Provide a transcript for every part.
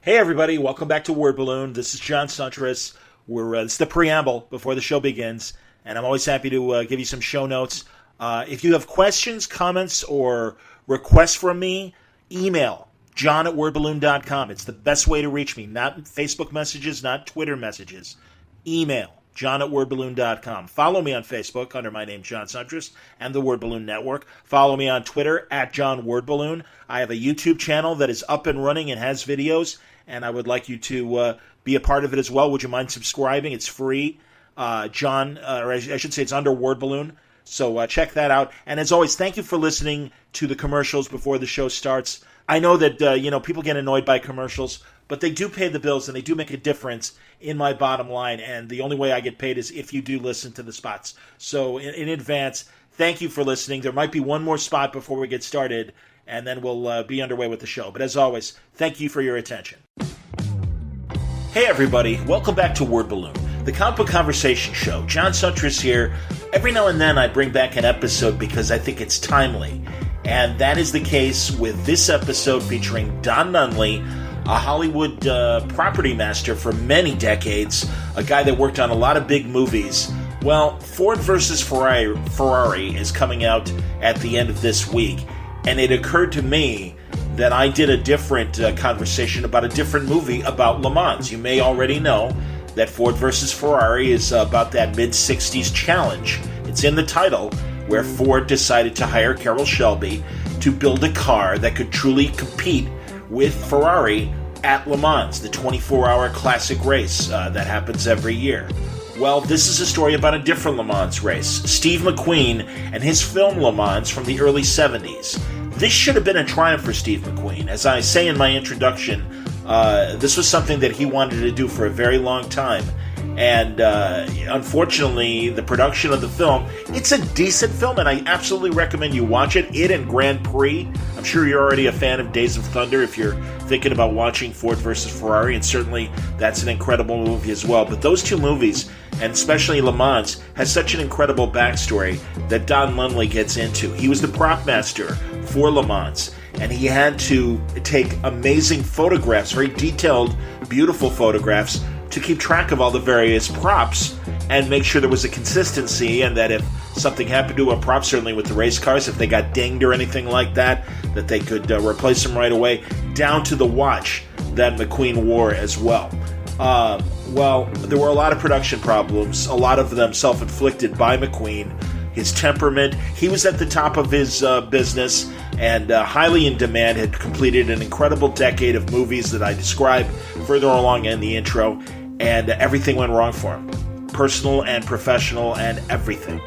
Hey everybody, welcome back to Word Balloon. This is John Sturges. It's the preamble before the show begins, and I'm always happy to give you some show notes. If you have questions, comments, or requests from me, email john@wordballoon.com. It's the best way to reach me. Not Facebook messages, not Twitter messages. Email john@wordballoon.com. Follow me on Facebook under my name, John Sturges, and the Word Balloon Network. Follow me on Twitter @JohnWordBalloon. I have a YouTube channel that is up and running and has videos, and I would like you to be a part of it as well. Would you mind subscribing? It's free. I should say it's under Word Balloon. So check that out. And as always, thank you for listening to the commercials before the show starts. I know that people get annoyed by commercials, but they do pay the bills and they do make a difference in my bottom line. And the only way I get paid is if you do listen to the spots. So in advance, thank you for listening. There might be one more spot before we get started, and then we'll be underway with the show. But as always, thank you for your attention. Hey everybody, welcome back to Word Balloon, the comic book conversation show. John Sturges here. Every now and then I bring back an episode because I think it's timely. And that is the case with this episode featuring Don Nunley, a Hollywood property master for many decades, a guy that worked on a lot of big movies. Well, Ford Vs Ferrari is coming out at the end of this week, and it occurred to me that I did a different conversation about a different movie about Le Mans. You may already know that Ford vs. Ferrari is about that mid-60s challenge. It's in the title, where Ford decided to hire Carroll Shelby to build a car that could truly compete with Ferrari at Le Mans, the 24-hour classic race that happens every year. Well, this is a story about a different Le Mans race, Steve McQueen and his film Le Mans from the early 70s. This should have been a triumph for Steve McQueen. As I say in my introduction, this was something that he wanted to do for a very long time. And unfortunately, the production of the film, it's a decent film, and I absolutely recommend you watch it. It and Grand Prix. I'm sure you're already a fan of Days of Thunder if you're thinking about watching Ford vs. Ferrari, and certainly that's an incredible movie as well. But those two movies, and especially Le Mans, has such an incredible backstory that Don Nunley gets into. He was the prop master for Le Mans, and he had to take amazing photographs, very detailed, beautiful photographs, to keep track of all the various props and make sure there was a consistency, and that if something happened to a prop, certainly with the race cars, if they got dinged or anything like that, that they could replace them right away, down to the watch that McQueen wore as well. Well, there were a lot of production problems, a lot of them self-inflicted by McQueen. His temperament, he was at the top of his business and highly in demand, had completed an incredible decade of movies that I describe further along in the intro, and everything went wrong for him. Personal and professional and everything.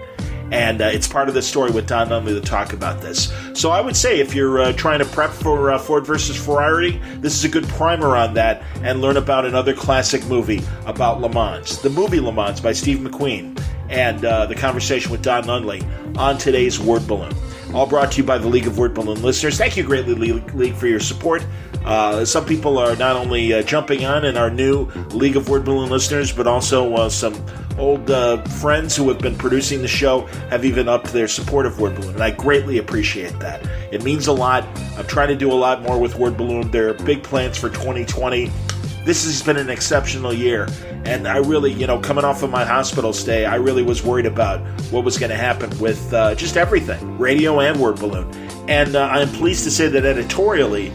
And it's part of the story with Don Nunley to talk about this. So I would say if you're trying to prep for Ford vs. Ferrari, this is a good primer on that, and learn about another classic movie about Le Mans. The movie Le Mans by Steve McQueen, and the conversation with Don Nunley on today's Word Balloon. All brought to you by the League of Word Balloon listeners. Thank you greatly, League, for your support. Some people are not only jumping on and are new League of Word Balloon listeners, but also some old friends who have been producing the show have even upped their support of Word Balloon, and I greatly appreciate that. It means a lot. I'm trying to do a lot more with Word Balloon. There are big plans for 2020. This has been an exceptional year, and I really, coming off of my hospital stay, I really was worried about what was going to happen with just everything, radio and Word Balloon. And I'm pleased to say that editorially,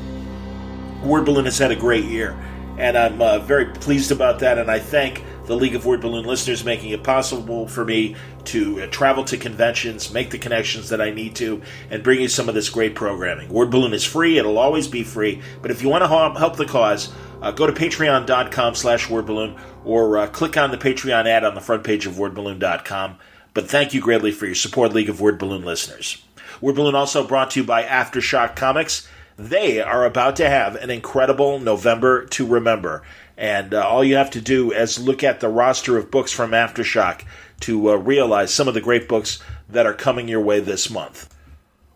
Word Balloon has had a great year, and I'm very pleased about that, and I thank the League of Word Balloon listeners making it possible for me to travel to conventions, make the connections that I need to, and bring you some of this great programming. Word Balloon is free. It'll always be free. But if you want to help the cause, go to patreon.com/wordballoon or click on the Patreon ad on the front page of wordballoon.com. But thank you greatly for your support, League of Word Balloon listeners. Word Balloon also brought to you by Aftershock Comics. They are about to have an incredible November to remember. And all you have to do is look at the roster of books from Aftershock to realize some of the great books that are coming your way this month.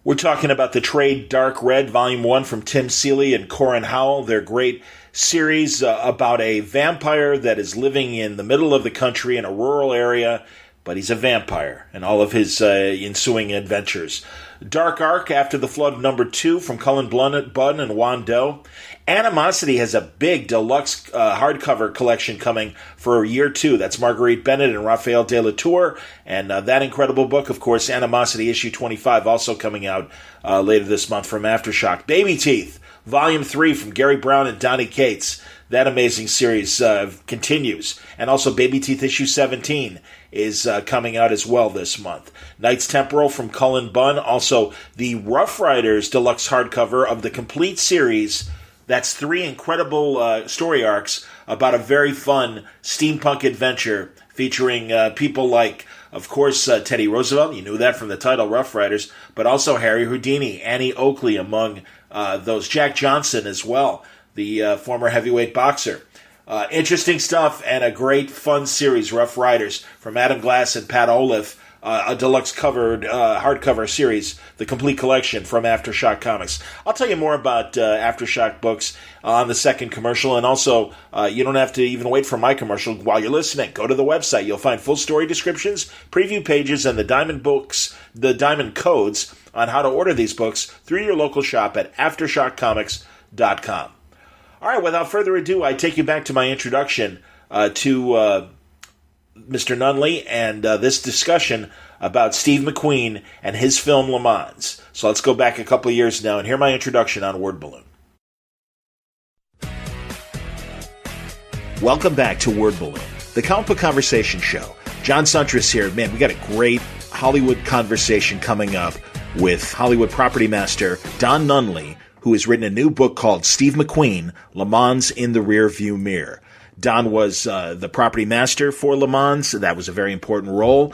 We're talking about the trade Dark Red, Volume 1 from Tim Seeley and Corin Howell, their great series about a vampire that is living in the middle of the country in a rural area, but he's a vampire, and all of his ensuing adventures. Dark Ark, After the Flood, number 2, from Cullen Bunn and Juan Doe. Animosity has a big deluxe hardcover collection coming for year 2. That's Marguerite Bennett and Raphael de la Tour. And that incredible book, of course, Animosity issue 25, also coming out later this month from Aftershock. Baby Teeth, volume 3 from Gary Brown and Donnie Cates. That amazing series continues. And also Baby Teeth issue 17 is coming out as well this month. Knights Temporal from Cullen Bunn. Also the Rough Riders deluxe hardcover of the complete series. That's 3 incredible story arcs about a very fun steampunk adventure featuring people like, of course, Teddy Roosevelt. You knew that from the title, Rough Riders. But also Harry Houdini, Annie Oakley among those. Jack Johnson as well, the former heavyweight boxer. Interesting stuff and a great fun series, Rough Riders, from Adam Glass and Pat Olive. A deluxe covered hardcover series, the complete collection from Aftershock Comics. I'll tell you more about Aftershock books on the second commercial, and also you don't have to even wait for my commercial while you're listening. Go to the website. You'll find full story descriptions, preview pages, and the Diamond books, the Diamond codes on how to order these books through your local shop at AftershockComics.com. All right, without further ado, I take you back to my introduction to Mr. Nunley and this discussion about Steve McQueen and his film Le Mans. So let's go back a couple of years now and hear my introduction on Word Balloon. Welcome back to Word Balloon, the comic book conversation show. John Sturges here. Man, we got a great Hollywood conversation coming up with Hollywood property master Don Nunley, who has written a new book called Steve McQueen, Le Mans in the Rearview Mirror. Don was the property master for Le Mans. That was a very important role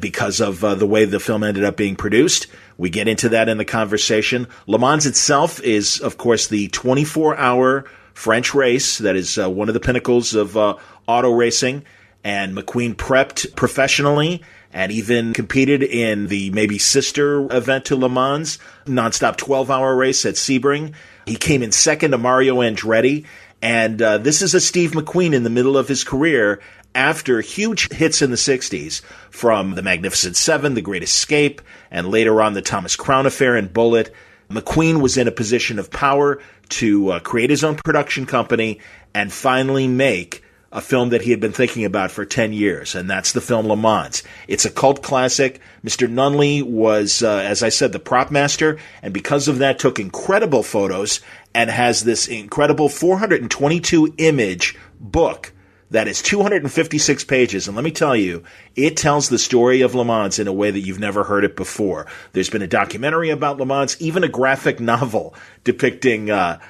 because of the way the film ended up being produced. We get into that in the conversation. Le Mans itself is, of course, the 24-hour French race that is one of the pinnacles of auto racing. And McQueen prepped professionally and even competed in the maybe sister event to Le Mans, nonstop 12-hour race at Sebring. He came in second to Mario Andretti. And this is a Steve McQueen in the middle of his career after huge hits in the 60s from The Magnificent Seven, The Great Escape, and later on The Thomas Crown Affair and Bullitt. McQueen was in a position of power to create his own production company and finally make a film that he had been thinking about for 10 years, and that's the film Le Mans. It's a cult classic. Mr. Nunley was, as I said, the prop master, and because of that took incredible photos and has this incredible 422-image book that is 256 pages. And let me tell you, it tells the story of Le Mans in a way that you've never heard it before. There's been a documentary about Le Mans, even a graphic novel depicting Le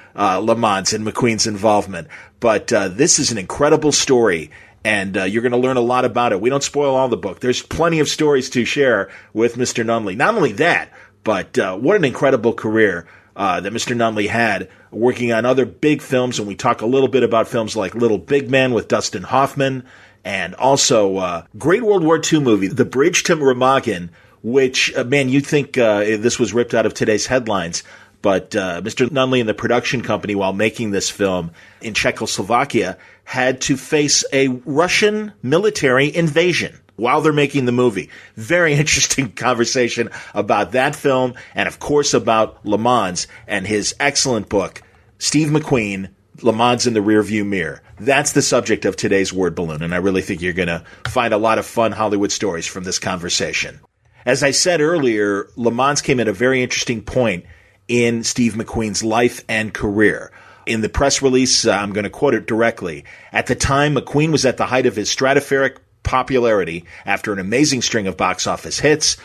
Mans and McQueen's involvement. But this is an incredible story, and you're going to learn a lot about it. We don't spoil all the book. There's plenty of stories to share with Mr. Nunley. Not only that, but what an incredible career that Mr. Nunley had working on other big films, and we talk a little bit about films like Little Big Man with Dustin Hoffman, and also great World War II movie, The Bridge to Remagen, which, man, you'd think this was ripped out of today's headlines, but Mr. Nunley and the production company, while making this film in Czechoslovakia, had to face a Russian military invasion while they're making the movie. Very interesting conversation about that film and, of course, about Le Mans and his excellent book, Steve McQueen, Le Mans in the Rearview Mirror. That's the subject of today's Word Balloon, and I really think you're going to find a lot of fun Hollywood stories from this conversation. As I said earlier, Le Mans came at a very interesting point in Steve McQueen's life and career. In the press release, I'm going to quote it directly. At the time, McQueen was at the height of his stratospheric popularity after an amazing string of box office hits,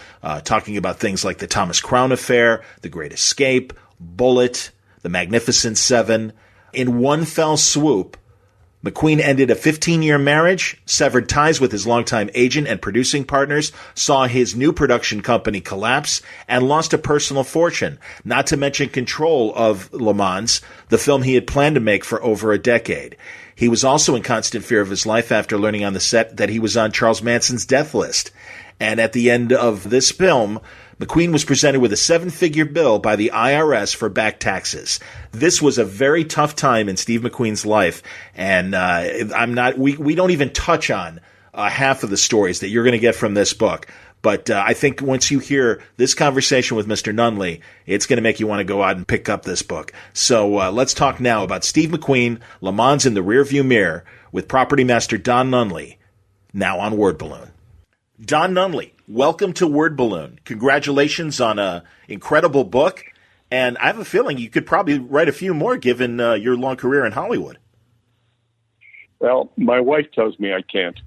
talking about things like The Thomas Crown Affair, The Great Escape, Bullitt, The Magnificent Seven. In one fell swoop, McQueen ended a 15-year marriage, severed ties with his longtime agent and producing partners, saw his new production company collapse, and lost a personal fortune, not to mention control of Le Mans, the film he had planned to make for over a decade. He was also in constant fear of his life after learning on the set that he was on Charles Manson's death list. And at the end of this film, McQueen was presented with a 7-figure bill by the IRS for back taxes. This was a very tough time in Steve McQueen's life, and we don't even touch on half of the stories that you're going to get from this book. But I think once you hear this conversation with Mr. Nunley, it's going to make you want to go out and pick up this book. So let's talk now about Steve McQueen, Le Mans in the Rearview Mirror, with property master Don Nunley, now on Word Balloon. Don Nunley, welcome to Word Balloon. Congratulations on an incredible book. And I have a feeling you could probably write a few more given your long career in Hollywood. Well, my wife tells me I can't.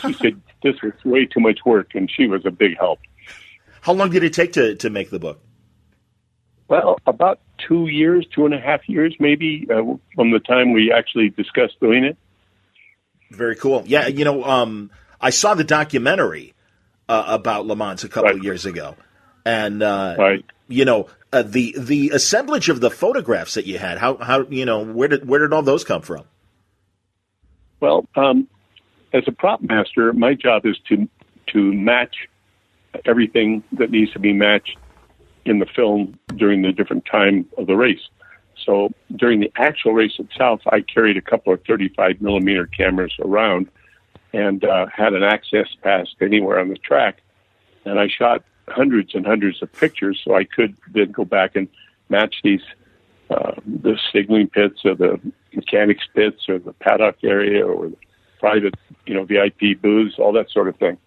She said this was way too much work, and she was a big help. How long did it take to make the book? Well, about 2 years, 2.5 years, maybe, from the time we actually discussed doing it. Very cool. Yeah, I saw the documentary about Le Mans a couple of years ago. And, the assemblage of the photographs that you had, where did all those come from? Well, as a prop master, my job is to match everything that needs to be matched in the film during the different time of the race. So during the actual race itself, I carried a couple of 35 millimeter cameras around and had an access pass anywhere on the track. And I shot hundreds and hundreds of pictures, so I could then go back and match these, the signaling pits or the mechanics pits or the paddock area or the private, VIP booths, all that sort of thing.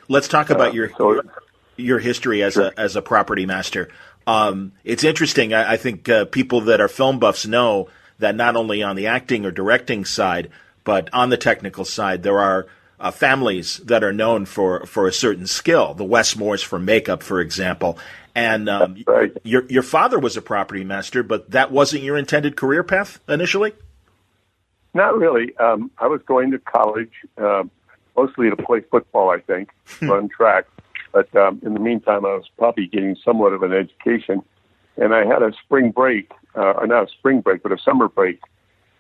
Let's talk about your history as a property master. It's interesting. I think people that are film buffs know that not only on the acting or directing side, but on the technical side, there are families that are known for a certain skill. The Westmores for makeup, for example. And right. Your father was a property master, but that wasn't your intended career path initially? Not really. I was going to college mostly to play football, I think, run track. But in the meantime, I was probably getting somewhat of an education. And I had a spring break, or not a spring break, but a summer break.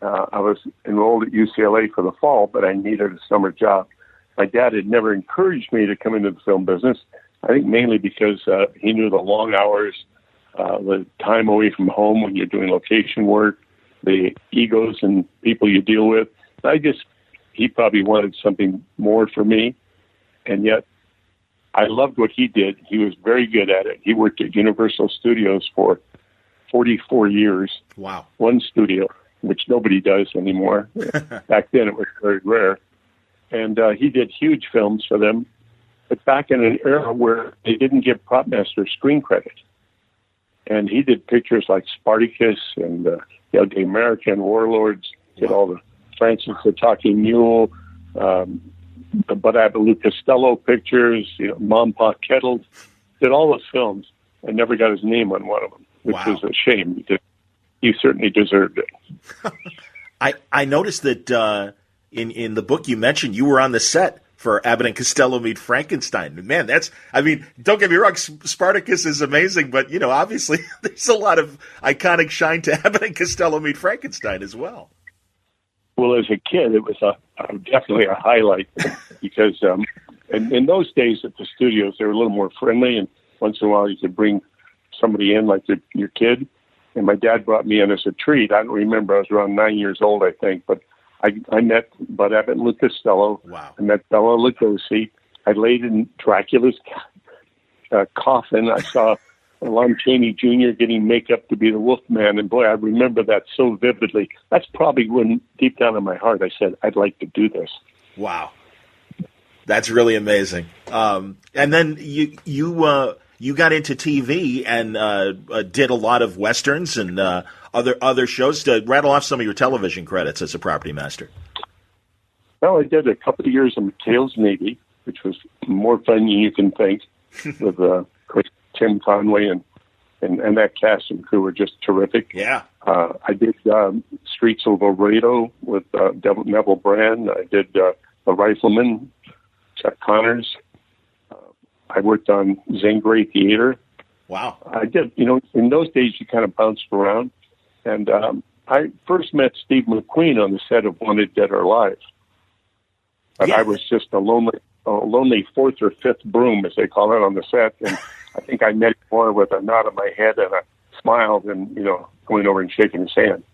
I was enrolled at UCLA for the fall, but I needed a summer job. My dad had never encouraged me to come into the film business, I think mainly because he knew the long hours, the time away from home when you're doing location work, the egos and people you deal with. He probably wanted something more for me, and yet I loved what he did. He was very good at it. He worked at Universal Studios for 44 years. Wow. One studio, which nobody does anymore. Back then it was very rare. And he did huge films for them, but back in an era where they didn't give prop master screen credit. And he did pictures like Spartacus and the American Warlords, did all the Francis the Talking Mule, the Bud Abbott Costello pictures, Mom Pa Kettles, did all those films and never got his name on one of them, which was a shame because he certainly deserved it. I noticed that in the book you mentioned you were on the set for Abbott and Costello Meet Frankenstein. Man, don't get me wrong, Spartacus is amazing, but, obviously there's a lot of iconic shine to Abbott and Costello Meet Frankenstein as well. Well, as a kid, it was definitely a highlight because in those days at the studios, they were a little more friendly, and once in a while you could bring somebody in like your kid. And my dad brought me in as a treat. I don't remember. I was around 9 years old, I think, but I met Bud Abbott and Lou Costello. Wow. I met Bela Lugosi. I laid in Dracula's coffin. I saw Lon Chaney Jr. getting makeup to be the Wolfman, and boy, I remember that so vividly. That's probably when, deep down in my heart, I said, I'd like to do this. Wow. That's really amazing. And then you got into TV and did a lot of westerns and other shows. To rattle off some of your television credits as a property master. Well, I did a couple of years in McHale's Navy, which was more fun than you can think, with Tim Conway and that cast and crew were just terrific. Yeah. I did Streets of Laredo with Neville Brand. I did The Rifleman, Chuck Connors. I worked on Zangray Theater. Wow. I did, in those days you kind of bounced around. And I first met Steve McQueen on the set of Wanted Dead or Alive. But I was just a lonely fourth or fifth broom, as they call it, on the set. And I think I met him more with a nod of my head and a smile than, going over and shaking his hand.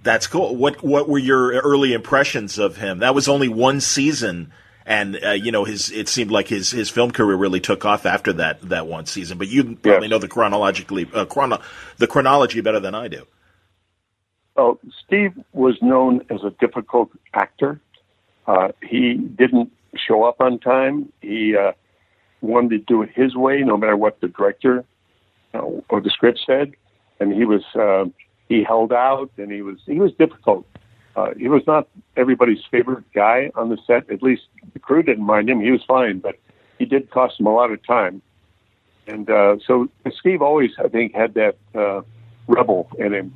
That's cool. What were your early impressions of him? That was only one season And it seemed like his film career really took off after that one season. But you probably know the chronology better than I do. Well, Steve was known as a difficult actor. He didn't show up on time. He wanted to do it his way, no matter what the director or the script said. And he held out, and he was difficult. He was not everybody's favorite guy on the set. At least the crew didn't mind him. He was fine, but he did cost them a lot of time. And so Steve always, I think, had that rebel in him.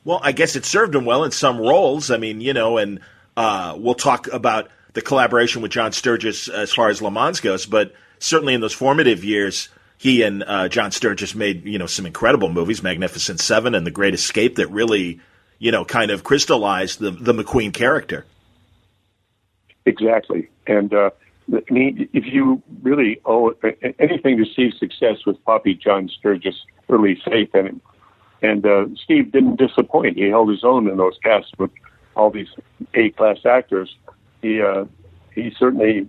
Well, I guess it served him well in some roles. I mean, and we'll talk about the collaboration with John Sturges as far as LeMans goes, but certainly in those formative years, he and John Sturges made, some incredible movies, Magnificent Seven and The Great Escape, that really, kind of crystallized the McQueen character. Exactly. And if you really owe anything to Steve's success with Poppy, John Sturges' early faith in him. And Steve didn't disappoint. He held his own in those casts with all these A-class actors. He certainly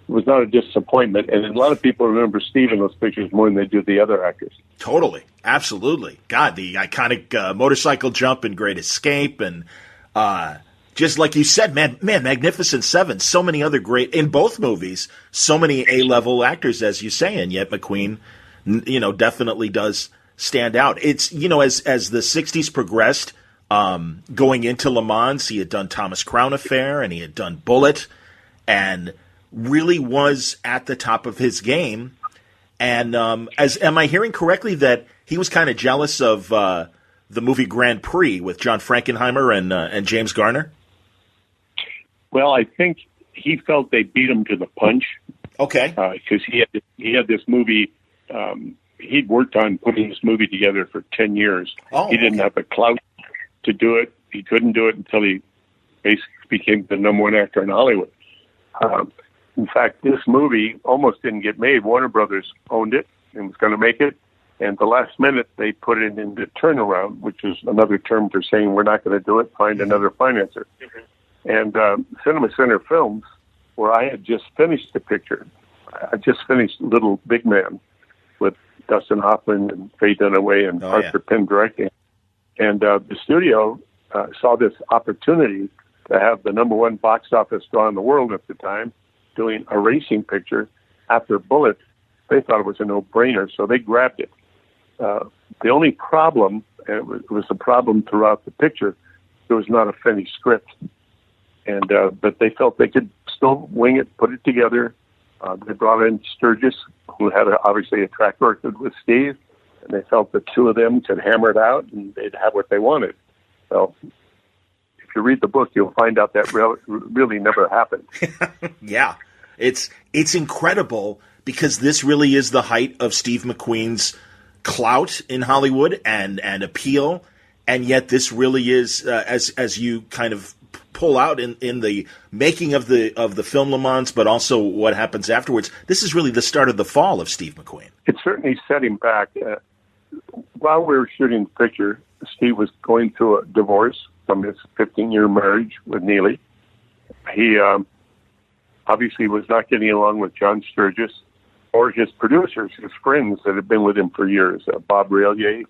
was not a disappointment. And a lot of people remember Steve in those pictures more than they do the other actors. Totally. Absolutely. God, the iconic motorcycle jump in Great Escape. And just like you said, man, Magnificent Seven, so many other great, in both movies, so many A-level actors, as you say. And yet McQueen, definitely does stand out. It's, as the 60s progressed, going into Le Mans, he had done Thomas Crown Affair and he had done Bullet and really was at the top of his game. And am I hearing correctly that he was kind of jealous of the movie Grand Prix with John Frankenheimer and James Garner? Well, I think he felt they beat him to the punch. Okay. Because he had this movie. He'd worked on putting this movie together for 10 years. Oh, he didn't have the clout to do it. He couldn't do it until he basically became the number one actor in Hollywood. In fact, this movie almost didn't get made. Warner Brothers owned it and was going to make it. And the last minute, they put it into turnaround, which is another term for saying we're not going to do it, find another financer. And Cinema Center Films, where I had just finished the picture, I just finished Little Big Man with Dustin Hoffman and Faye Dunaway and Arthur Penn directing. And the studio saw this opportunity to have the number one box office draw in the world at the time, doing a racing picture after Bullet. They thought it was a no-brainer, so they grabbed it. The only problem, and it was a problem throughout the picture, there was not a finished script. And but they felt they could still wing it, put it together. They brought in Sturges, who had obviously a track record with Steve, and they felt the two of them could hammer it out, and they'd have what they wanted. So if you read the book, you'll find out that really never happened. Yeah, it's incredible because this really is the height of Steve McQueen's clout in Hollywood and appeal, and yet this really is, as you kind of pull out in the making of the film Le Mans, but also what happens afterwards. This is really the start of the fall of Steve McQueen. It certainly set him back. While we were shooting the picture, Steve was going through a divorce from his 15-year marriage with Neely. He obviously was not getting along with John Sturges or his producers, his friends that had been with him for years. Bob Railier,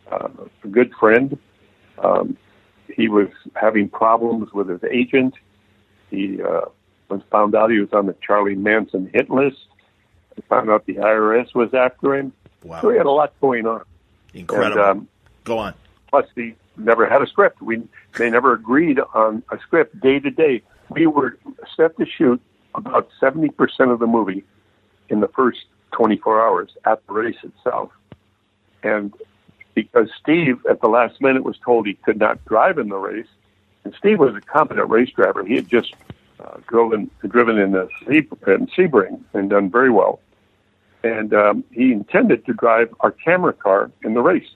a good friend. He was having problems with his agent. He was found out he was on the Charlie Manson hit list. He found out the IRS was after him. Wow. So he had a lot going on. Incredible. And, Go on. Plus, he never had a script. They never agreed on a script day to day. We were set to shoot about 70% of the movie in the first 24 hours at the race itself. And because Steve, at the last minute, was told he could not drive in the race, and Steve was a competent race driver. He had just driven in the Sebring and done very well. And he intended to drive our camera car in the race.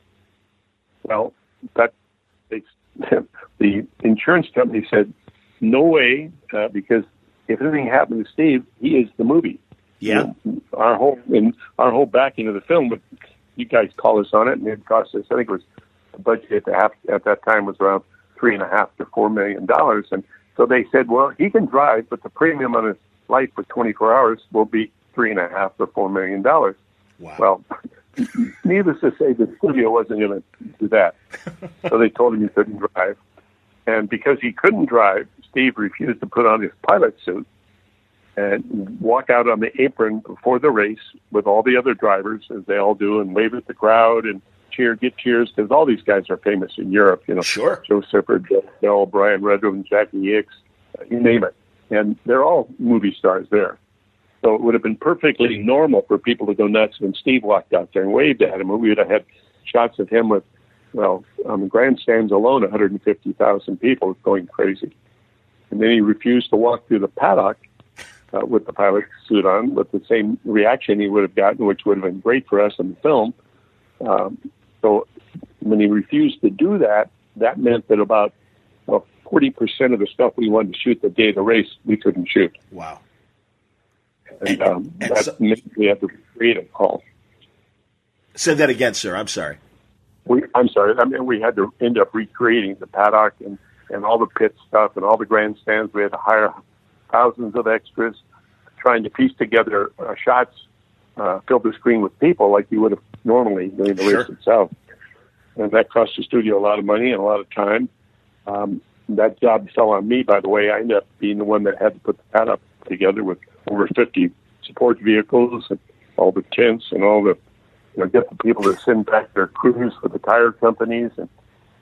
Well, the insurance company said, no way, because if anything happened to Steve, he is the movie. Yeah. Our whole backing of the film, but you guys call us on it, and it cost us, I think it was, the budget at that time was around $3.5 to $4 million. And So they said, well, he can drive, but the premium on his life for 24 hours will be $3.5 or $4 million. Wow. Well, needless to say, the studio wasn't going to do that. So they told him he couldn't drive. And because he couldn't drive, Steve refused to put on his pilot suit and walk out on the apron before the race with all the other drivers, as they all do, and wave at the crowd and get cheers, because all these guys are famous in Europe. Sure. Joe Sifford, Joe Bell, Brian Redrum, Jackie Hicks, you name it. And they're all movie stars there. So it would have been perfectly normal for people to go nuts when Steve walked out there and waved at him. And we would have had shots of him with, on the grandstands alone, 150,000 people going crazy. And then he refused to walk through the paddock with the pilot suit on, with the same reaction he would have gotten, which would have been great for us in the film. So when he refused to do that, that meant that about 40% of the stuff we wanted to shoot the day of the race, we couldn't shoot. Wow. And that meant we had to recreate it all. Say that again, sir. I'm sorry. I'm sorry. I mean, we had to end up recreating the paddock and all the pit stuff and all the grandstands. We had to hire thousands of extras, trying to piece together shots, fill the screen with people like you would have normally during the race itself. And that cost the studio a lot of money and a lot of time. That job fell on me, by the way. I ended up being the one that had to put the paddock together with over 50 support vehicles and all the tents and all the, get the people to send back their crews for the tire companies. And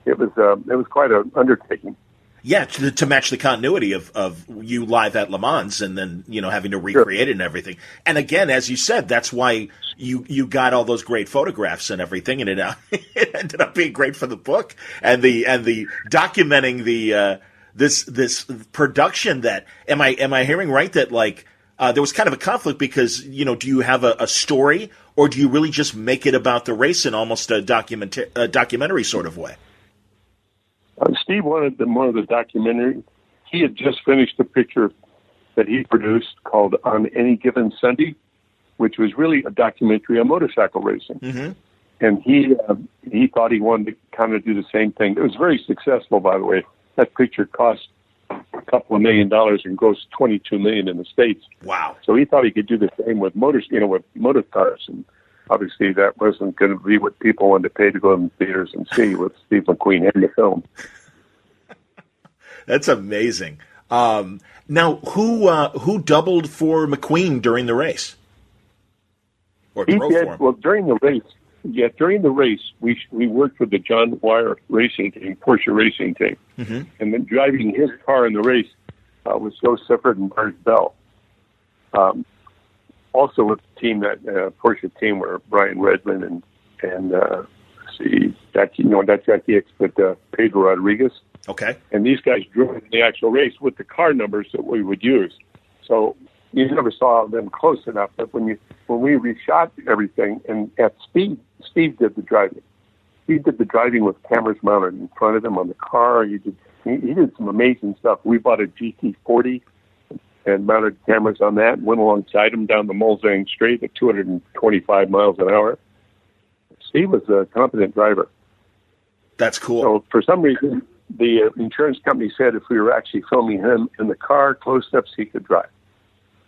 it was quite an undertaking. Yeah, to match the continuity of you live at Le Mans and then, having to recreate it and everything. And again, as you said, that's why you got all those great photographs and everything, and it ended up being great for the book and the documenting the this production. That am I hearing right that there was kind of a conflict because do you have a story, or do you really just make it about the race in almost a documentary sort of way? Steve wanted more of the documentary. He had just finished a picture that he produced called On Any Given Sunday, which was really a documentary on motorcycle racing. Mm-hmm. And he thought he wanted to kind of do the same thing. It was very successful, by the way. That picture cost a couple of $1 million and grossed $22 million in the States. Wow! So he thought he could do the same with with motor cars, and obviously that wasn't going to be what people wanted to pay to go in the theaters and see with Steve McQueen in the film. That's amazing. Now, who doubled for McQueen during the race? Or he did. Well, during the race, we worked with the John Wire racing team, Porsche racing team, mm-hmm. and then driving his car in the race was Joe Sifford and Bart Bell. Also with the team, that Porsche team, were Brian Redman and Jackie, not Jackie Hicks, but Pedro Rodriguez. Okay. And these guys drove the actual race with the car numbers that we would use. So you never saw them close enough. But when we reshot everything, and at speed, Steve did the driving. He did the driving with cameras mounted in front of him on the car. He did some amazing stuff. We bought a GT40 and mounted cameras on that and went alongside him down the Mulsanne Straight at 225 miles an hour. Steve was a competent driver. That's cool. So for some reason, the insurance company said if we were actually filming him in the car, close-ups, he could drive.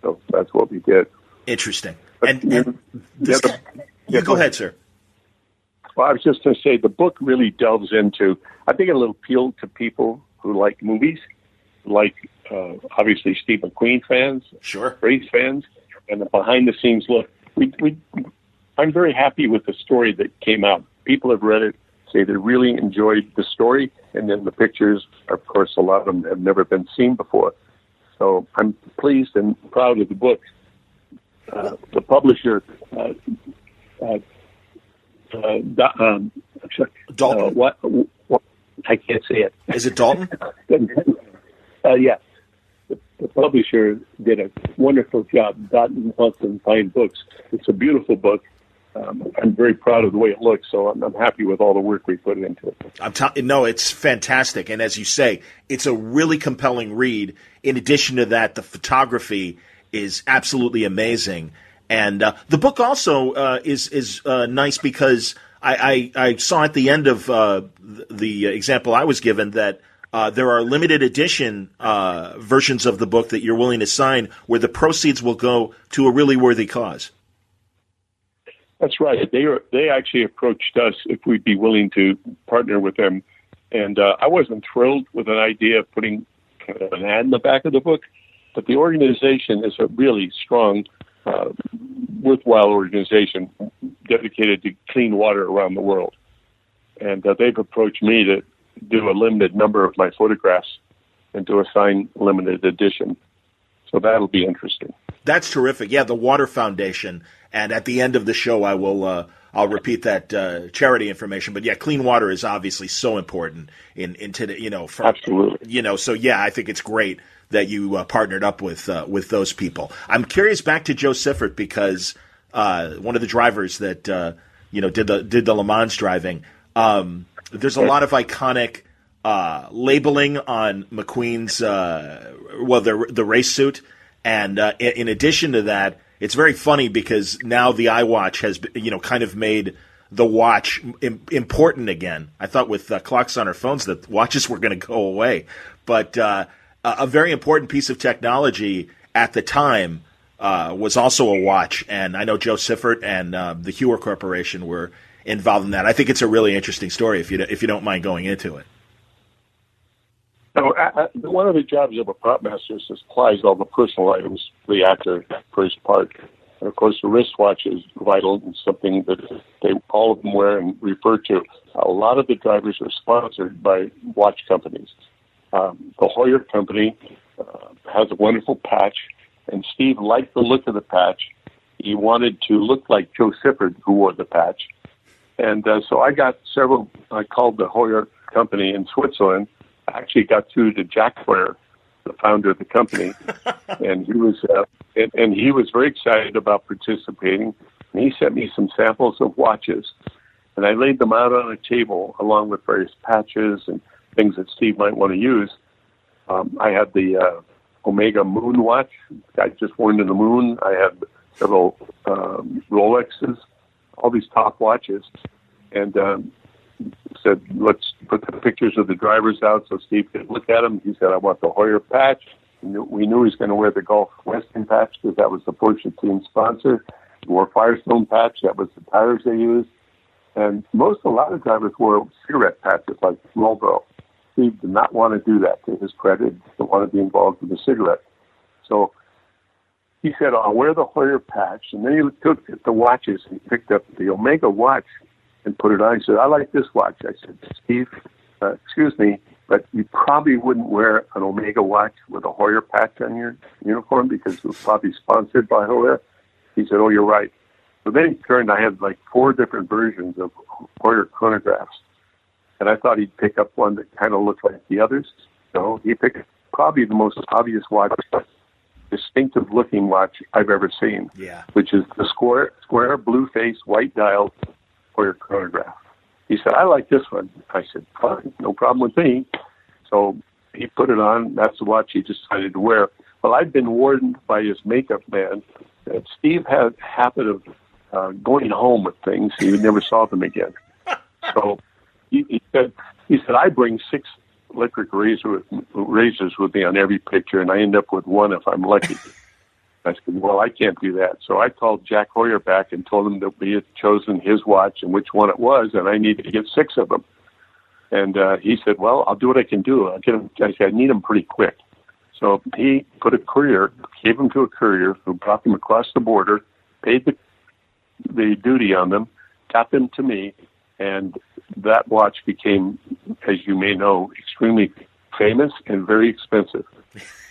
So that's what we did. Interesting. But, go ahead, sir. Well, I was just going to say the book really delves into, I think it'll appeal to people who like movies, like obviously Steve McQueen fans, sure, race fans, and the behind-the-scenes look. I'm very happy with the story that came out. People have read it, say they really enjoyed the story, and then the pictures, of course, a lot of them have never been seen before. So I'm pleased and proud of the book. The publisher, Dalton. What? I can't say it. Is it Dalton? Yeah. The publisher did a wonderful job. Dalton Hudson Fine Books. It's a beautiful book. I'm very proud of the way it looks, so I'm happy with all the work we put into it. No, it's fantastic, and as you say, it's a really compelling read. In addition to that, the photography is absolutely amazing, and the book also is nice because I saw at the end of the example I was given that there are limited edition versions of the book that you're willing to sign where the proceeds will go to a really worthy cause. That's right. They actually approached us if we'd be willing to partner with them. And I wasn't thrilled with an idea of putting kind of an ad in the back of the book, but the organization is a really strong, worthwhile organization dedicated to clean water around the world. And they've approached me to do a limited number of my photographs and do a signed limited edition. So that'll be interesting. That's terrific. Yeah, the Water Foundation. And at the end of the show, I'll repeat that charity information. But yeah, clean water is obviously so important in today. Absolutely. So yeah, I think it's great that you partnered up with those people. I'm curious back to Joe Siffert because one of the drivers that did the Le Mans driving. There's a lot of iconic labeling on McQueen's the race suit, and in addition to that, it's very funny because now the iWatch has kind of made the watch important again. I thought with clocks on our phones that watches were going to go away, but a very important piece of technology at the time was also a watch, and I know Joe Siffert and the Heuer Corporation were involved in that. I think it's a really interesting story if you don't mind going into it. So, one of the jobs of a prop master is to supplies all the personal items for the actor for his part. And of course, the wristwatch is vital and something that all of them wear and refer to. A lot of the drivers are sponsored by watch companies. The Heuer company has a wonderful patch, and Steve liked the look of the patch. He wanted to look like Joe Siffert, who wore the patch. And so I got several. I called the Heuer company in Switzerland. I actually got through to Jack Heuer, the founder of the company, and he was very excited about participating. And he sent me some samples of watches, and I laid them out on a table along with various patches and things that Steve might want to use. I had the Omega Moon watch I just worn to the moon. I had several Rolexes, all these top watches, and said, let's put the pictures of the drivers out so Steve could look at them. He said, I want the Heuer patch. We knew he was going to wear the Gulf Western patch because that was the Porsche team sponsor. He wore Firestone patch. That was the tires they used. And a lot of drivers wore cigarette patches like Marlboro. Steve did not want to do that, to his credit. He didn't want to be involved with the cigarette. So he said, I'll wear the Heuer patch. And then he took the watches and he picked up the Omega watch and put it on. He said, I like this watch. I said, Steve, excuse me, but you probably wouldn't wear an Omega watch with a Heuer patch on your uniform because it was probably sponsored by Heuer. He said, oh, you're right. So then he turned, I had like 4 different versions of Heuer chronographs. And I thought he'd pick up one that kind of looked like the others. So he picked probably the most obvious watch, distinctive looking watch I've ever seen, which is the square blue face, white dial Heuer chronograph. He said, I like this one. I said, fine, no problem with me. So he put it on. That's the watch he decided to wear. Well, I'd been warned by his makeup man that Steve had a habit of going home with things. He never saw them again. So he said, I bring 6 electric razors with me on every picture, and I end up with one if I'm lucky. I said, well, I can't do that. So I called Jack Heuer back and told him that we had chosen his watch and which one it was, and I needed to get 6 of them. And he said, well, I'll do what I can do. I said, I need them pretty quick. So he gave them to a courier who brought them across the border, paid the duty on them, got them to me, and that watch became, as you may know, extremely famous and very expensive.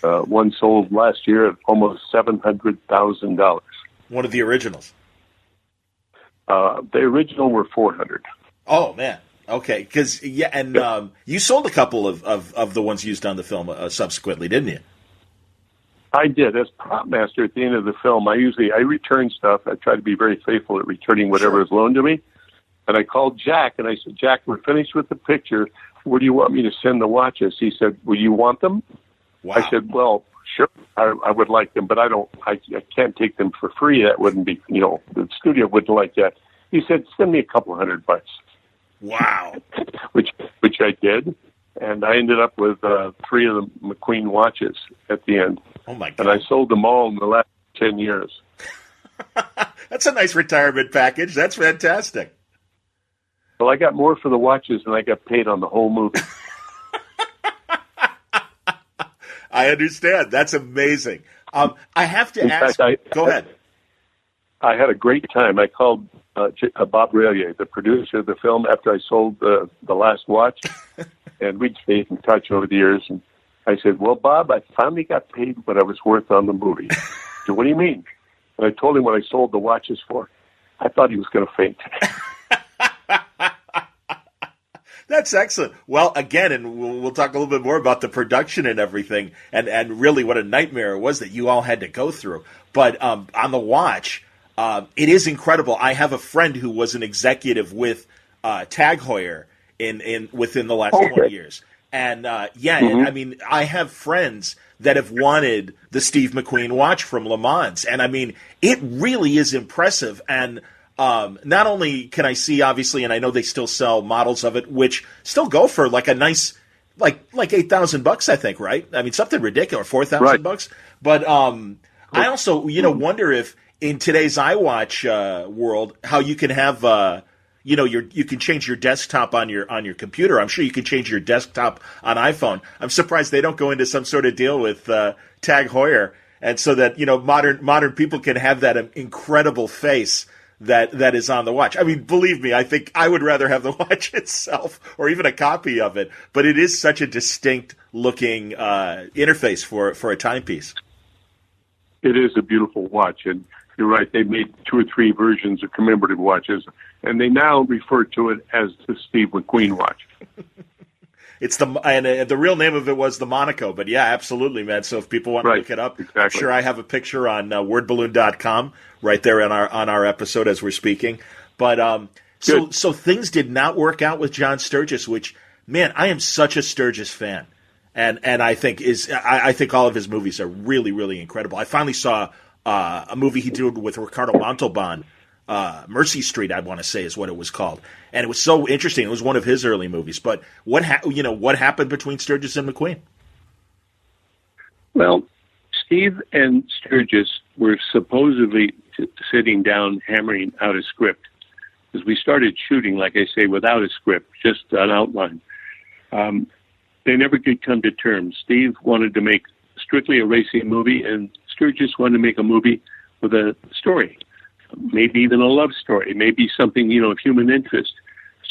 One sold last year at almost $700,000. One of the originals. The original were $400,000. Oh man, okay. Because you sold a couple of the ones used on the film subsequently, didn't you? I did. As prop master at the end of the film, I return stuff. I try to be very faithful at returning whatever is loaned to me. And I called Jack and I said, Jack, we're finished with the picture. Where do you want me to send the watches? He said, will you want them? Wow. I said, well, sure, I would like them, but I can't take them for free. That wouldn't be, the studio wouldn't like that. He said, send me a couple $100. Wow. which I did. and I ended up with 3 of the McQueen watches at the end. Oh, my God. And I sold them all in the last 10 years. That's a nice retirement package. That's fantastic. Well, I got more for the watches than I got paid on the whole movie. I understand. That's amazing. I have to ask. Go ahead. I had a great time. I called Bob Raylier, the producer of the film, after I sold the last watch, and we'd stayed in touch over the years. And I said, "Well, Bob, I finally got paid what I was worth on the movie." He said, "What do you mean?" And I told him what I sold the watches for. I thought he was going to faint. That's excellent. Well, again, and we'll talk a little bit more about the production and everything, and really what a nightmare it was that you all had to go through. But on the watch, it is incredible. I have a friend who was an executive with Tag Heuer within the last 20 years. And, and, I mean, I have friends that have wanted the Steve McQueen watch from Le Mans. And, I mean, it really is impressive. And not only can I see, obviously, and I know they still sell models of it, which still go for like a nice, like $8,000, I think, right? I mean, something ridiculous, $4,000. But I also, wonder if in today's iWatch world, how you can have, you can change your desktop on your computer. I'm sure you can change your desktop on iPhone. I'm surprised they don't go into some sort of deal with Tag Heuer, and so that modern people can have that incredible face that is on the watch. I mean, believe me, I think I would rather have the watch itself or even a copy of it, but it is such a distinct looking interface for a timepiece. It is a beautiful watch, and you're right, they made 2 or 3 versions of commemorative watches, and they now refer to it as the Steve McQueen watch. It's the real name of it was the Monaco, but yeah, absolutely, man. So if people want to look it up, exactly. I'm sure I have a picture on wordballoon.com right there on our episode as we're speaking. But so things did not work out with John Sturges, which, man, I am such a Sturges fan, and I think I think all of his movies are really, really incredible. I finally saw a movie he did with Ricardo Montalban. Mercy Street, I want to say, is what it was called, and it was so interesting. It was one of his early movies. But what happened between Sturges and McQueen? Well, Steve and Sturges were supposedly sitting down, hammering out a script, because we started shooting, like I say, without a script, just an outline. They never could come to terms. Steve wanted to make strictly a racing movie, and Sturges wanted to make a movie with a story. Maybe even a love story, maybe something, of human interest.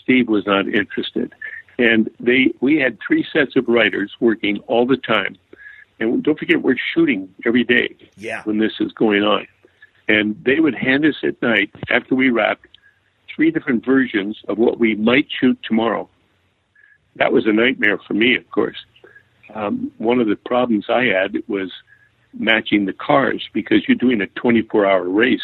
Steve was not interested. And we had 3 sets of writers working all the time. And don't forget, we're shooting every day when this is going on. And they would hand us at night, after we wrapped, 3 different versions of what we might shoot tomorrow. That was a nightmare for me, of course. One of the problems I had was matching the cars, because you're doing a 24-hour race.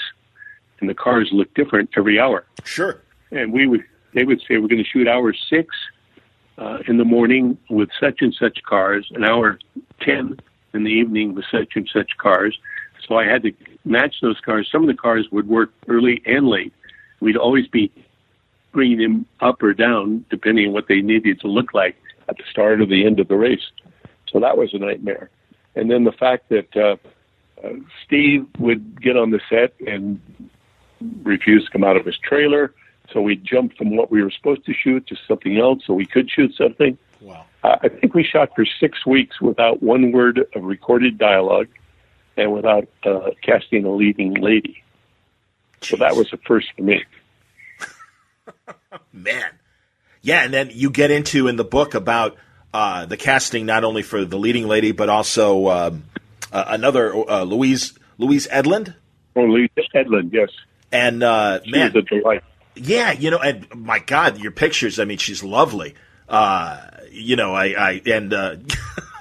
And the cars look different every hour. Sure. And they would say, we're going to shoot hour 6 in the morning with such and such cars, and hour 10 in the evening with such and such cars. So I had to match those cars. Some of the cars would work early and late. We'd always be bringing them up or down, depending on what they needed to look like at the start or the end of the race. So that was a nightmare. And then the fact that Steve would get on the set and refused to come out of his trailer, so we jumped from what we were supposed to shoot to something else so we could shoot something. Wow. I think we shot for 6 weeks without one word of recorded dialogue and without casting a leading lady. Jeez. So that was a first for me. Man. Yeah, and then you get into in the book about the casting not only for the leading lady but also another Louise Edlund? Oh, Louise Edlund, yes. And, she was a delight. Yeah, and my God, your pictures, I mean, she's lovely.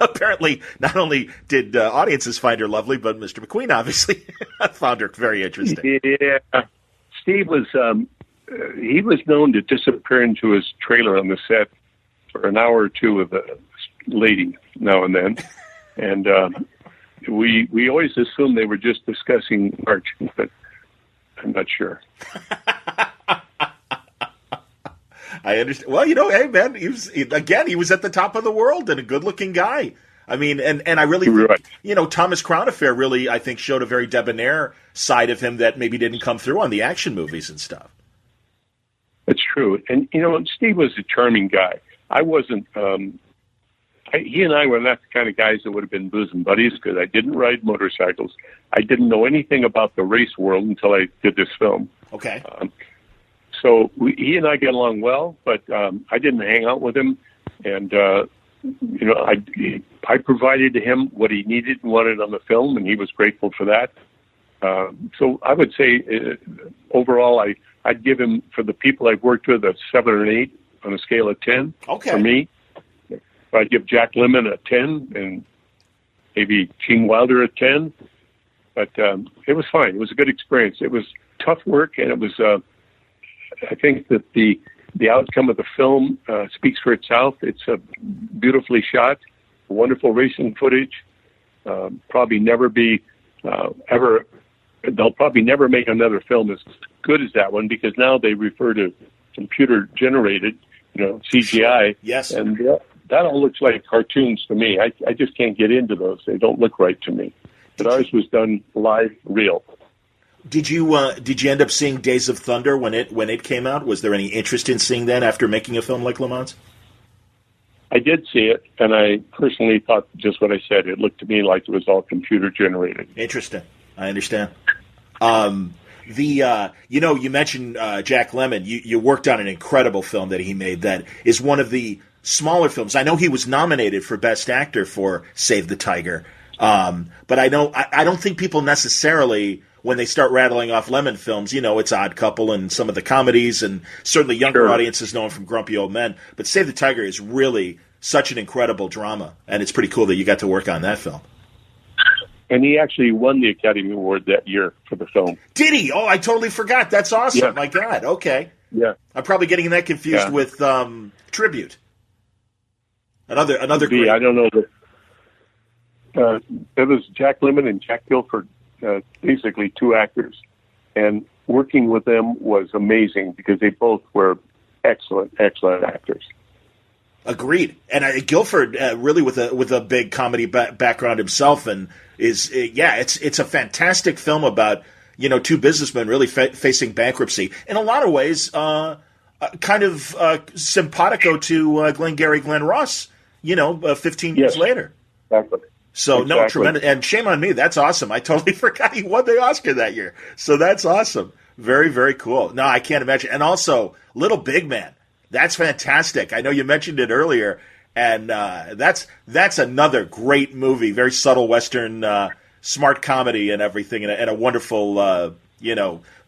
Apparently not only did audiences find her lovely, but Mr. McQueen obviously found her very interesting. Yeah. Steve was, he was known to disappear into his trailer on the set for an hour or two with a lady now and then. And we always assumed they were just discussing art, but I'm not sure. I understand. Well, hey, man, he was at the top of the world and a good-looking guy. I mean, and I really think, Thomas Crown Affair really, I think, showed a very debonair side of him that maybe didn't come through on the action movies and stuff. That's true. And, Steve was a charming guy. I wasn't, he and I were not the kind of guys that would have been bosom buddies because I didn't ride motorcycles. I didn't know anything about the race world until I did this film. Okay. So he and I get along well, but I didn't hang out with him. And, I provided to him what he needed and wanted on the film, and he was grateful for that. So I would say overall, I'd give him, for the people I've worked with, a 7 or an 8 on a scale of 10 for me. I'd give Jack Lemmon a 10 and maybe Gene Wilder a 10. But it was fine. It was a good experience. It was tough work, and it was, I think that the outcome of the film speaks for itself. It's beautifully shot, wonderful racing footage. Probably never be ever. They'll probably never make another film as good as that one because now they refer to computer generated, CGI. Yes. And that all looks like cartoons to me. I just can't get into those. They don't look right to me. But ours was done live, real. Did you end up seeing Days of Thunder when it came out? Was there any interest in seeing that after making a film like Le Mans? I did see it, and I personally thought just what I said. It looked to me like it was all computer generated. Interesting. I understand. You mentioned Jack Lemmon. You worked on an incredible film that he made that is one of the smaller films. I know he was nominated for Best Actor for Save the Tiger, but I don't think people necessarily, when they start rattling off Lemmon films, it's Odd Couple and some of the comedies, and certainly younger audiences know him from Grumpy Old Men. But Save the Tiger is really such an incredible drama, and it's pretty cool that you got to work on that film. And he actually won the Academy Award that year for the film. Did he? Oh, I totally forgot. That's awesome. Yeah. My God. Okay. Yeah. I'm probably getting that confused with Tribute. Another great. I don't know. It was Jack Lemmon and Jack Guilford, basically two actors. And working with them was amazing because they both were excellent actors. Agreed. And Guilford really with a big comedy background himself, and it's a fantastic film about two businessmen really facing bankruptcy in a lot of ways, kind of simpatico to Glenn Ross. 15 years later. Exactly. So no, tremendous, and shame on me. That's awesome. I totally forgot he won the Oscar that year. So that's awesome. Very, very cool. No, I can't imagine. And also, Little Big Man. That's fantastic. I know you mentioned it earlier, and that's another great movie. Very subtle Western, smart comedy and everything, and a wonderful,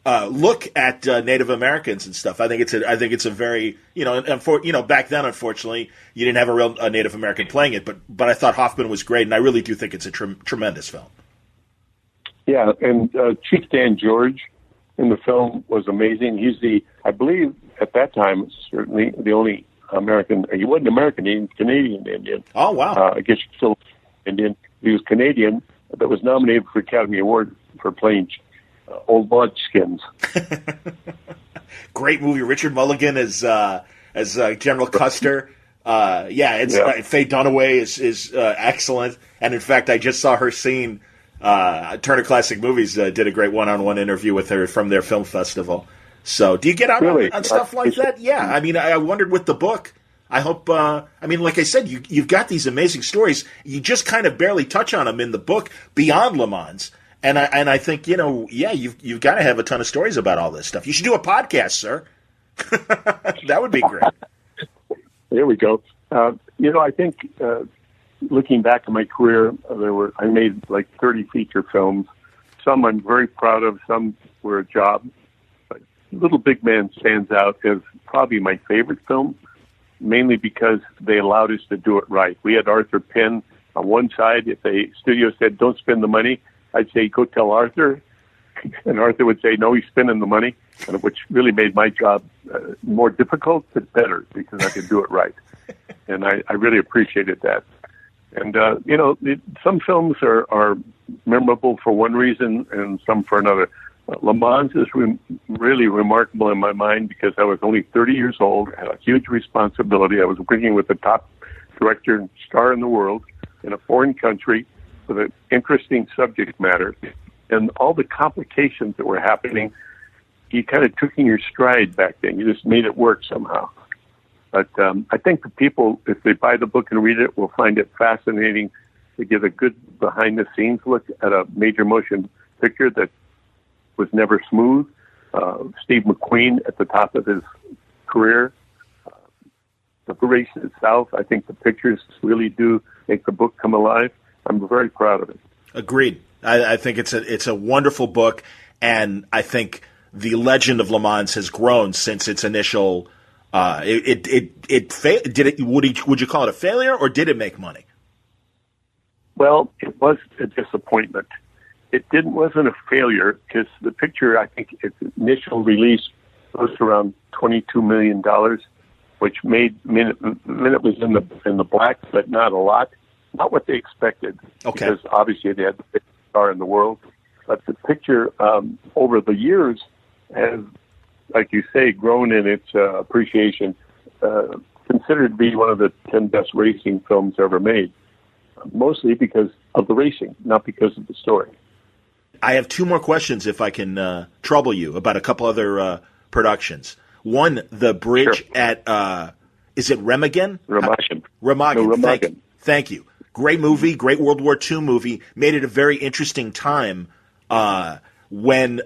look at Native Americans and stuff. I think it's a very, back then, unfortunately, you didn't have a real Native American playing it, but I thought Hoffman was great, and I really do think it's a tremendous film. Yeah, and Chief Dan George in the film was amazing. He's I believe at that time, certainly the only American. He wasn't American, he was Canadian Indian. Oh, wow. I guess he's still Indian. He was Canadian that was nominated for Academy Award for playing Old Mudskins. Great movie. Richard Mulligan as General Custer. Faye Dunaway is excellent. And in fact, I just saw her scene. Turner Classic Movies did a great one-on-one interview with her from their film festival. So, do you get out on stuff like that? Yeah. I mean, I wondered with the book. I hope. Like I said, you've got these amazing stories. You just kind of barely touch on them in the book beyond Le Mans. And I think, you've got to have a ton of stories about all this stuff. You should do a podcast, sir. That would be great. There we go. I think looking back at my career, I made like 30 feature films. Some I'm very proud of. Some were a job. But Little Big Man stands out as probably my favorite film, mainly because they allowed us to do it right. We had Arthur Penn on one side. If the studio said, don't spend the money, I'd say, go tell Arthur. And Arthur would say, no, he's spending the money, which really made my job more difficult, but better because I could do it right. And I really appreciated that. And, some films are memorable for one reason and some for another. Le Mans is really remarkable in my mind because I was only 30 years old, had a huge responsibility. I was working with the top director and star in the world in a foreign country with an interesting subject matter. And all the complications that were happening, you kind of took in your stride back then. You just made it work somehow. But I think the people, if they buy the book and read it, will find it fascinating to get a good behind-the-scenes look at a major motion picture that was never smooth. Steve McQueen at the top of his career. The race itself, I think the pictures really do make the book come alive. I'm very proud of it. Agreed. I think it's a wonderful book, and I think the legend of Le Mans has grown since its initial. Would you call it a failure, or did it make money? Well, it was a disappointment. It wasn't a failure because the picture, I think, its initial release was around $22 million, which made it was in the black, but not a lot. Not what they expected. Okay. Because obviously they had the biggest star in the world. But the picture over the years has, like you say, grown in its appreciation. Considered to be one of the 10 best racing films ever made. Mostly because of the racing, not because of the story. I have two more questions, if I can trouble you, about a couple other productions. One, the bridge at, is it Remagen? Remagen. Remagen. No, Remagen. Thank you. Great movie, great World War II movie. Made it a very interesting time when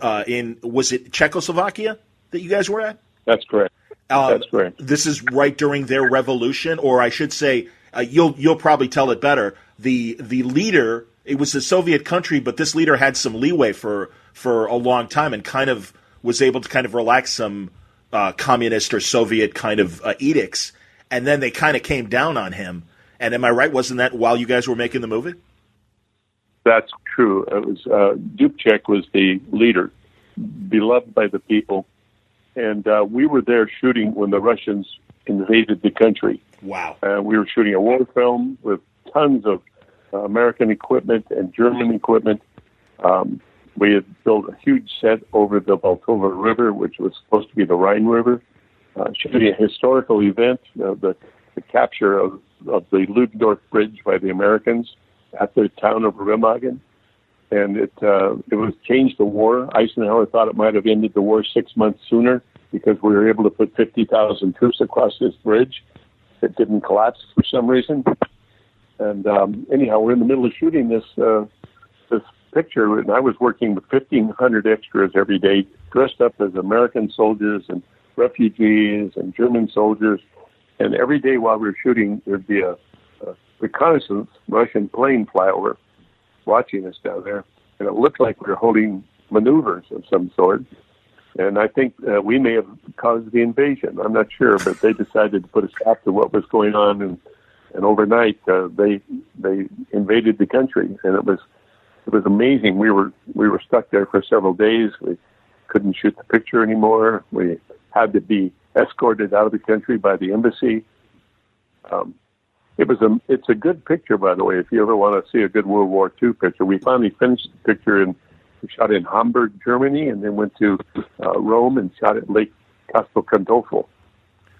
was it Czechoslovakia that you guys were at? That's correct. That's correct. This is right during their revolution, or I should say, you'll probably tell it better. The leader, it was a Soviet country, but this leader had some leeway for a long time and kind of was able to kind of relax some communist or Soviet kind of edicts, and then they kind of came down on him. And am I right? Wasn't that while you guys were making the movie? That's true. It was Dubček was the leader, beloved by the people, and we were there shooting when the Russians invaded the country. Wow! We were shooting a war film with tons of American equipment and German equipment. We had built a huge set over the Baltova River, which was supposed to be the Rhine River, shooting a historical event, the capture of the Ludendorff Bridge by the Americans at the town of Remagen. And it was changed the war. Eisenhower thought it might have ended the war 6 months sooner because we were able to put 50,000 troops across this bridge. It didn't collapse for some reason. And anyhow, we're in the middle of shooting this picture, and I was working with 1,500 extras every day, dressed up as American soldiers and refugees and German soldiers. And every day while we were shooting, there'd be a reconnaissance Russian plane fly over, watching us down there. And it looked like we were holding maneuvers of some sort. And I think we may have caused the invasion. I'm not sure, but they decided to put a stop to what was going on. And overnight, they invaded the country. And it was amazing. We were stuck there for several days. We couldn't shoot the picture anymore. We had to be escorted out of the country by the embassy. It's a good picture, by the way, if you ever want to see a good World War II picture. We finally finished the picture we shot in Hamburg, Germany, and then went to Rome and shot at Lake Castel Gandolfo.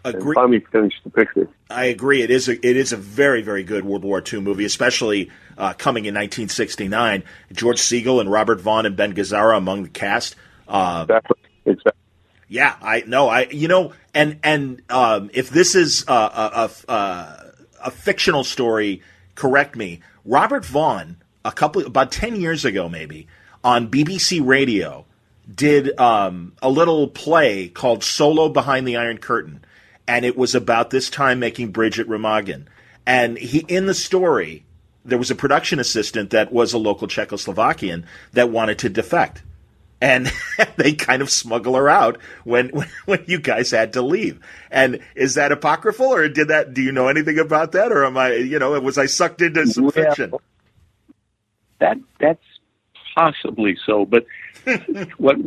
And finally finished the picture. I agree. It is a very, very good World War II movie, especially coming in 1969. George Segal and Robert Vaughn and Ben Gazzara among the cast. Exactly. Yeah, and if this is a fictional story, correct me. Robert Vaughn, about 10 years ago, maybe on BBC Radio, did a little play called "Solo Behind the Iron Curtain," and it was about this time making bridge at Remagen. And in the story, there was a production assistant that was a local Czechoslovakian that wanted to defect. And they kind of smuggle her out when you guys had to leave. And is that apocryphal, or do you know anything about that, or am I, was I sucked into some fiction? That's possibly so. But what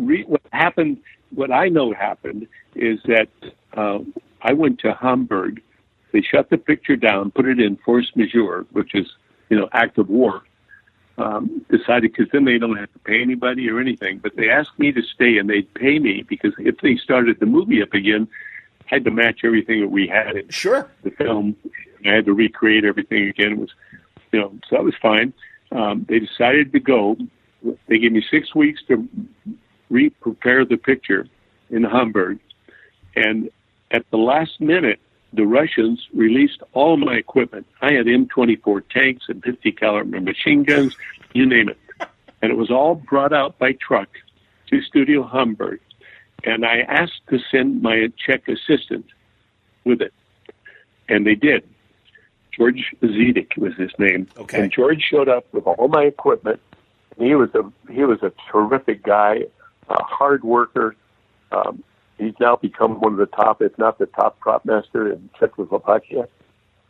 I know happened is that I went to Hamburg. They shut the picture down, put it in force majeure, which is act of war. decided, because then they don't have to pay anybody or anything, but they asked me to stay and they'd pay me because if they started the movie up again, I had to match everything that we had in the film. I had to recreate everything again. It was, so that was fine. They decided to go. They gave me 6 weeks to prepare the picture in Hamburg. And at the last minute, the Russians released all my equipment. I had M24 tanks and 50 caliber machine guns, you name it. And it was all brought out by truck to Studio Hamburg. And I asked to send my Czech assistant with it. And they did. George Zedek was his name. Okay. And George showed up with all my equipment. He was a terrific guy, a hard worker. He's now become one of the top, if not the top prop master in Czechoslovakia.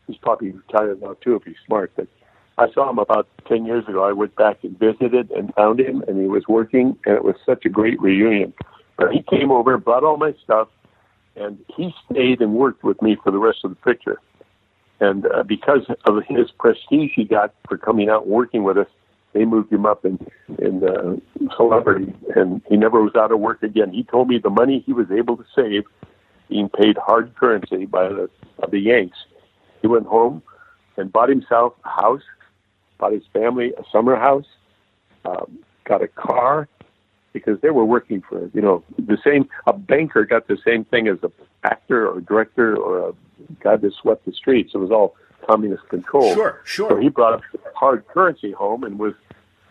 He's probably retired now too if he's smart. But I saw him about 10 years ago. I went back and visited and found him, and he was working, and it was such a great reunion. But he came over, brought all my stuff, and he stayed and worked with me for the rest of the picture. And because of his prestige he got for coming out and working with us, they moved him up in celebrity, and he never was out of work again. He told me the money he was able to save being paid hard currency by the Yanks. He went home and bought himself a house, bought his family a summer house, got a car, because they were working for, the same, a banker got the same thing as a actor or director or a guy that swept the streets. It was all communist control. Sure. So he brought hard currency home and was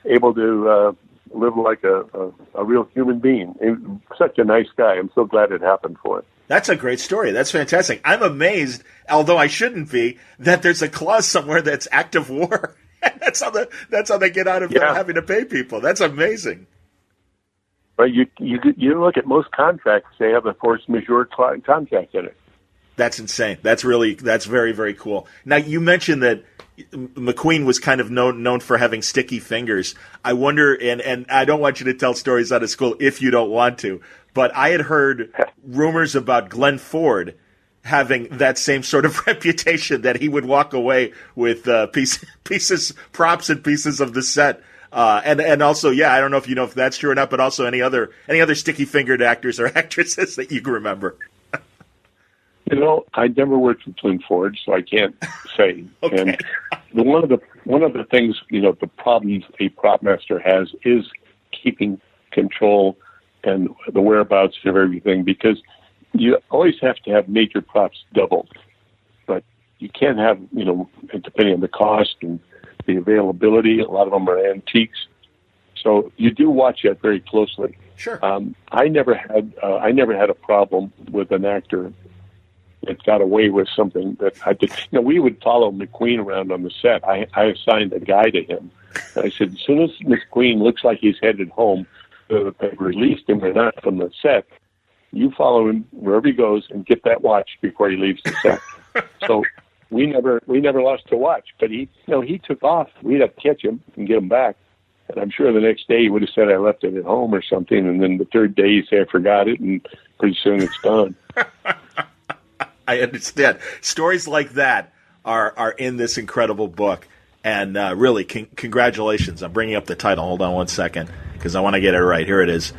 able to live like a real human being. He was such a nice guy. I'm so glad it happened for him. That's a great story. That's fantastic. I'm amazed, although I shouldn't be, that there's a clause somewhere that's active war. that's how they get out of having to pay people. That's amazing. But you look at most contracts; they have a force majeure contract in it. That's insane. That's very, very cool. Now, you mentioned that McQueen was kind of known for having sticky fingers. I wonder, and I don't want you to tell stories out of school if you don't want to, but I had heard rumors about Glenn Ford having that same sort of reputation, that he would walk away with props and pieces of the set. And also, I don't know if you know if that's true or not, but also any other sticky-fingered actors or actresses that you can remember. I never worked with Glenn Ford, so I can't say. Okay. And one of the things, the problems a prop master has is keeping control and the whereabouts of everything, because you always have to have major props doubled, but you can't have, depending on the cost and the availability, a lot of them are antiques. So you do watch that very closely. Sure. I never had a problem with an actor that got away with something that I did. We would follow McQueen around on the set. I assigned a guy to him. And I said, as soon as McQueen looks like he's headed home, whether they released him or not from the set, you follow him wherever he goes and get that watch before he leaves the set. So we never lost a watch. But he took off. We'd have to catch him and get him back. And I'm sure the next day he would have said I left it at home or something. And then the third day he'd say I forgot it, and pretty soon it's gone. I understand. Stories like that are in this incredible book. And really, congratulations. I'm bringing up the title. Hold on one second, because I want to get it right. Here it is.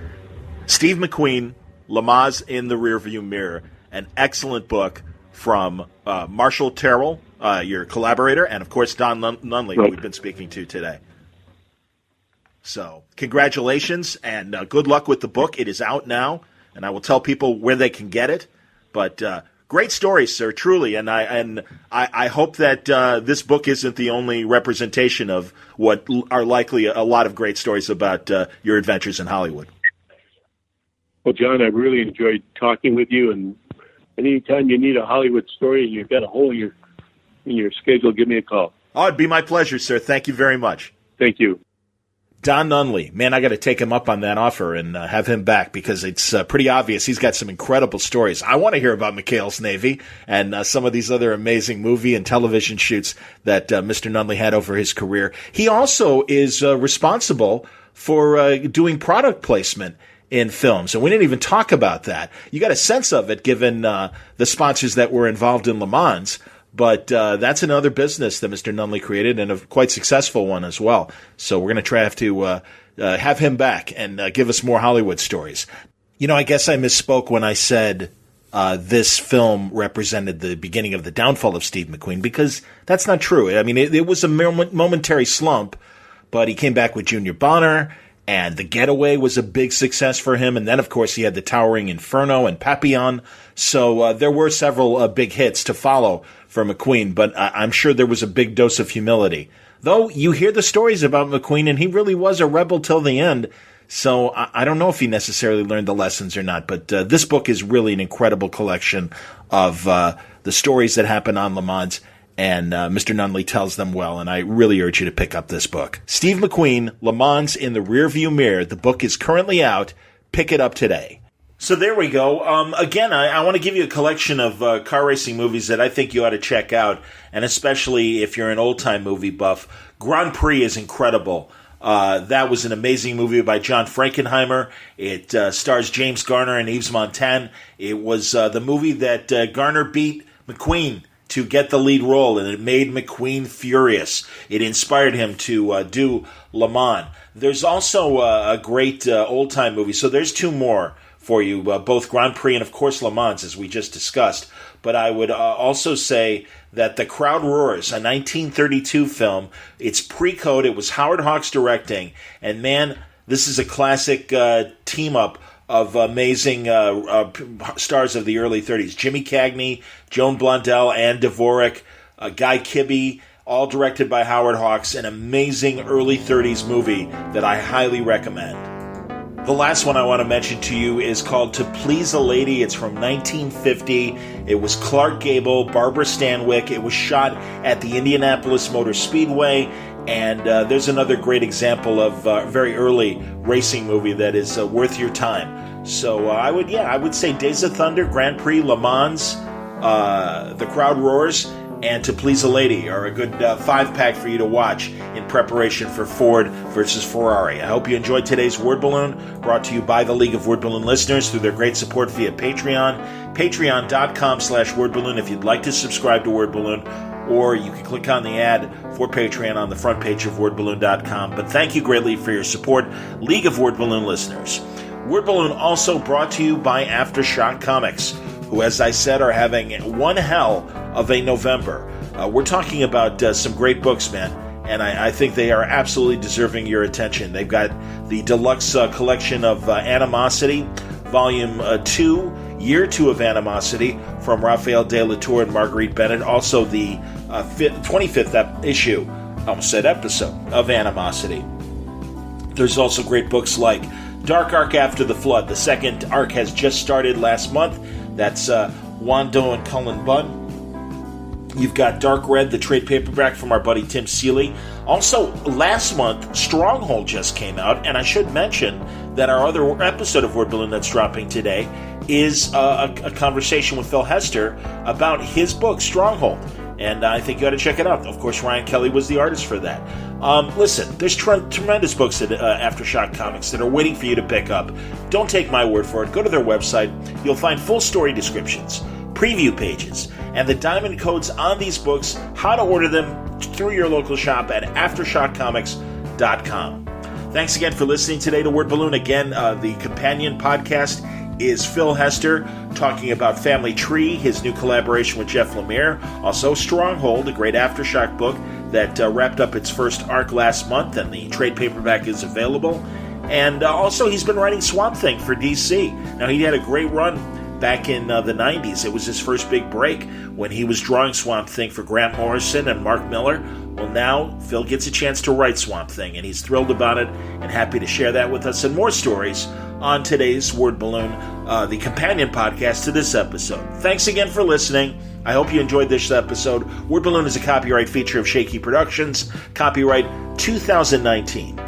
Steve McQueen, Lamaze in the Rearview Mirror. An excellent book from Marshall Terrell, your collaborator, and, of course, Don Nunley, who we've been speaking to today. So congratulations, and good luck with the book. It is out now, and I will tell people where they can get it. But great stories, sir, truly, and I hope that this book isn't the only representation of what are likely a lot of great stories about your adventures in Hollywood. Well, John, I really enjoyed talking with you, and anytime you need a Hollywood story and you've got a hole in your schedule, give me a call. Oh, it'd be my pleasure, sir. Thank you very much. Thank you. Don Nunley, man, I got to take him up on that offer and have him back, because it's pretty obvious he's got some incredible stories. I want to hear about McHale's Navy and some of these other amazing movie and television shoots that Mr. Nunley had over his career. He also is responsible for doing product placement in films, and we didn't even talk about that. You got a sense of it given the sponsors that were involved in Le Mans. But that's another business that Mr. Nunley created, and a quite successful one as well. So we're going to have him back and give us more Hollywood stories. I guess I misspoke when I said this film represented the beginning of the downfall of Steve McQueen, because that's not true. I mean, it was a momentary slump, but he came back with Junior Bonner, and The Getaway was a big success for him. And then, of course, he had The Towering Inferno and Papillon. So there were several big hits to follow for McQueen, but I'm sure there was a big dose of humility. Though you hear the stories about McQueen, and he really was a rebel till the end. So I don't know if he necessarily learned the lessons or not, but this book is really an incredible collection of the stories that happen on Le Mans, and Mr. Nunley tells them well, and I really urge you to pick up this book. Steve McQueen, Le Mans in the Rearview Mirror. The book is currently out. Pick it up today. So there we go. Again, I want to give you a collection of car racing movies that I think you ought to check out, and especially if you're an old-time movie buff. Grand Prix is incredible. That was an amazing movie by John Frankenheimer. It stars James Garner and Yves Montand. It was the movie that Garner beat McQueen to get the lead role, and it made McQueen furious. It inspired him to do Le Mans. There's also a great old-time movie. So there's two more for you, both Grand Prix and, of course, Le Mans, as we just discussed. But I would also say that The Crowd Roars, a 1932 film, it's pre-code. It was Howard Hawks directing. And, man, this is a classic team-up of amazing stars of the early 30s. Jimmy Cagney, Joan Blondell, Ann Dvorak, Guy Kibbe, all directed by Howard Hawks. An amazing early 30s movie that I highly recommend. The last one I want to mention to you is called To Please a Lady. It's from 1950. It was Clark Gable, Barbara Stanwyck. It was shot at the Indianapolis Motor Speedway. And there's another great example of a very early racing movie that is worth your time. So I would say Days of Thunder, Grand Prix, Le Mans, The Crowd Roars, and To Please a Lady are a good 5-pack for you to watch in preparation for Ford Vs Ferrari. I hope you enjoyed today's Word Balloon, brought to you by the League of Word Balloon listeners through their great support via Patreon. Patreon.com/wordballoon if you'd like to subscribe to Word Balloon, or you can click on the ad for Patreon on the front page of wordballoon.com. But thank you greatly for your support, League of Word Balloon listeners. Word Balloon also brought to you by Aftershock Comics, who, as I said, are having one hell of a November. We're talking about some great books, man, and I think they are absolutely deserving your attention. They've got the deluxe collection of Animosity, Volume 2, Year 2 of Animosity, from Raphael De La Tour and Marguerite Bennett. Also the 25th issue, I almost said episode, of Animosity. There's also great books like Dark Arc After the Flood. The second arc has just started last month. That's Wando and Cullen Bunn. You've got Dark Red, the trade paperback from our buddy Tim Seeley. Also, last month, Stronghold just came out, and I should mention that our other episode of Word Balloon that's dropping today is a conversation with Phil Hester about his book, Stronghold. And I think you ought to check it out. Of course, Ryan Kelly was the artist for that. Listen, there's tremendous books at Aftershock Comics that are waiting for you to pick up. Don't take my word for it. Go to their website. You'll find full story descriptions, preview pages, and the diamond codes on these books, how to order them through your local shop at AftershockComics.com. Thanks again for listening today to Word Balloon. Again, the companion podcast is Phil Hester talking about Family Tree, his new collaboration with Jeff Lemire. Also, Stronghold, a great Aftershock book that wrapped up its first arc last month, and the trade paperback is available. And also, he's been writing Swamp Thing for DC. Now, he had a great run back in the 90s. It was his first big break when he was drawing Swamp Thing for Grant Morrison and Mark Miller. Well, now Phil gets a chance to write Swamp Thing, and he's thrilled about it and happy to share that with us and more stories on today's Word Balloon, the companion podcast to this episode. Thanks again for listening. I hope you enjoyed this episode. Word Balloon is a copyright feature of Shaky Productions, copyright 2019.